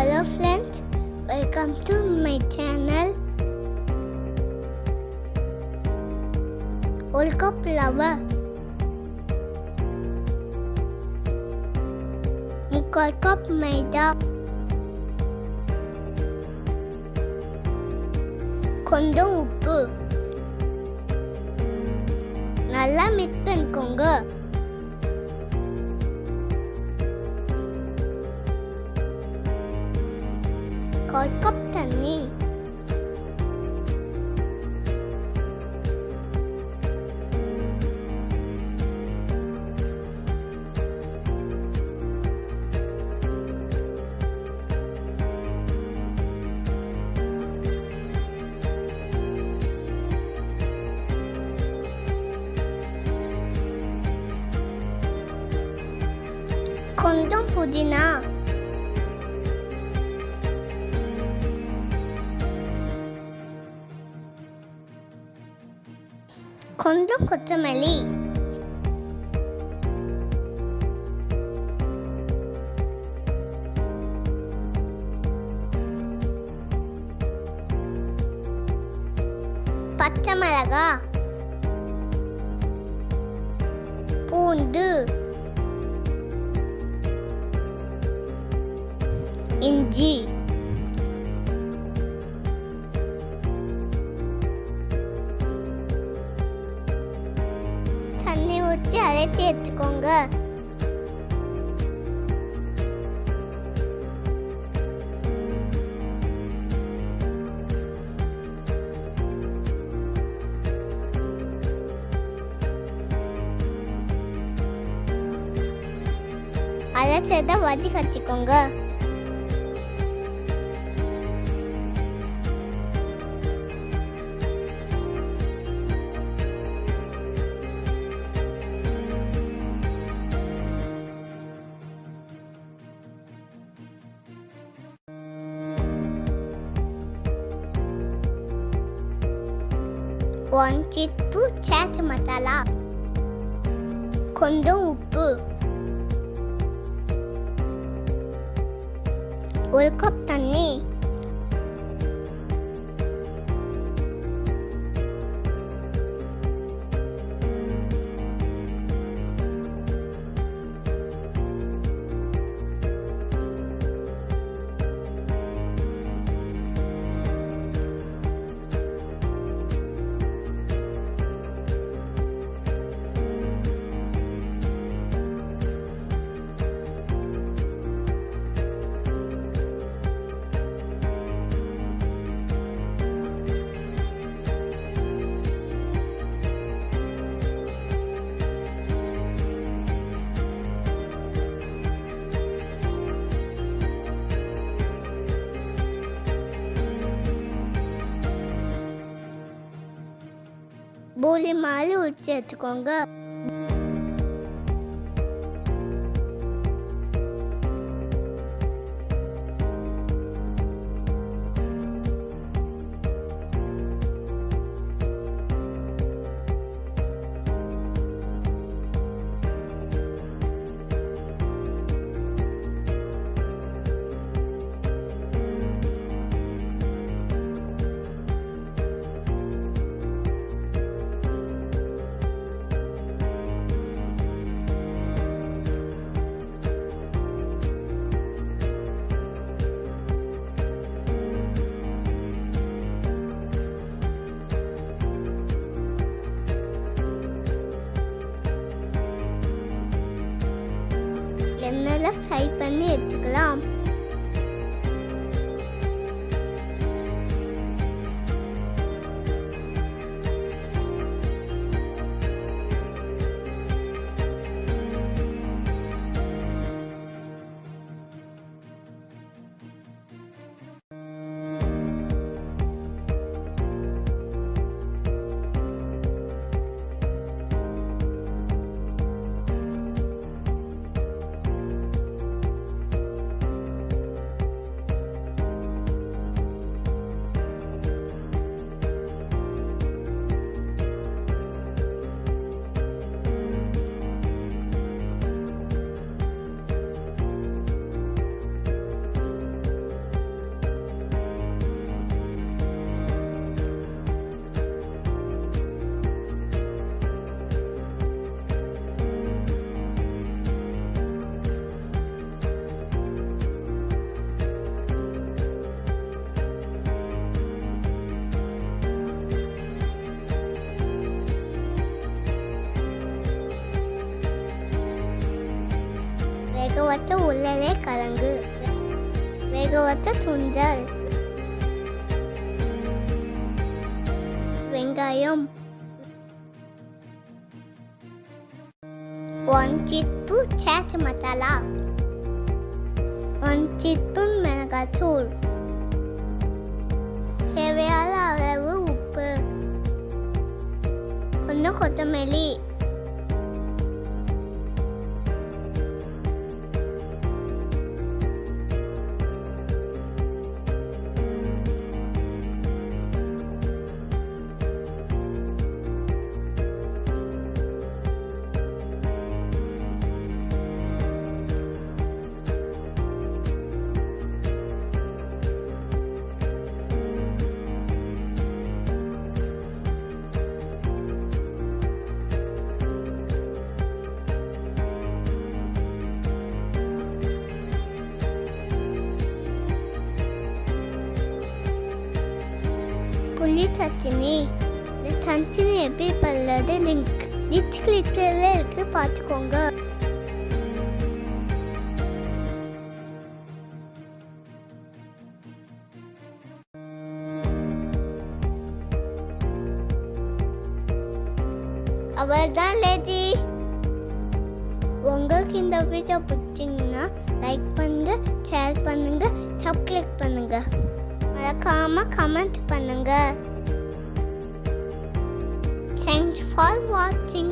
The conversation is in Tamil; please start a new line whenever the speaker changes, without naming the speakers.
Hello friends, welcome to my channel. One cup rava, முக்கால் கப் மைதா, கொஞ்சம் உப்பு, நல்லா மிக்ஸ் பண்ணிக்கோங்க. கால் கப் தண்ணி, கொஞ்சம் புதினா, கொஞ்சம் கொத்தமல்லி, பச்சை மிளகாய், பூண்டு, இஞ்சி, தண்ணி ஊற்றி அரைச்சி எடுத்துக்கோங்க. அரைச்சதை வடிகட்டிக்கோங்க. One teaspoon chaat masala, கொஞ்சம் உப்பு, ஒரு கப் தண்ணி, போலி மாதிரி ஊற்றி எடுத்துக்கோங்க. எண்ணெயில ஃப்ரை பண்ணி எடுத்துக்கலாம். வச்ச உருளை கிழங்கு, வேக வச்ச சுண்டல், வெங்காயம், 1 teaspoon சாட் மசாலா, 1 teaspoon மிளகாய்த்தூள், தேவையான அளவு உப்பு, கொஞ்சம் கொத்தமல்லி, புளி சட்னி. இந்த சட்னி எப்படி பண்ணுறது லிங்க் டிஸ்கிரிப்ஷன்ல இருக்கு, பார்த்துக்கோங்க. அவ்வளோதான் லேஜி. உங்களுக்கு இந்த வீடியோ பிடிச்சிங்கன்னா லைக் பண்ணுங்க, ஷேர் பண்ணுங்க, சப்ஸ்கிரைப் பண்ணுங்க, மறக்காம கமெண்ட் பண்ணுங்க. Thanks for watching.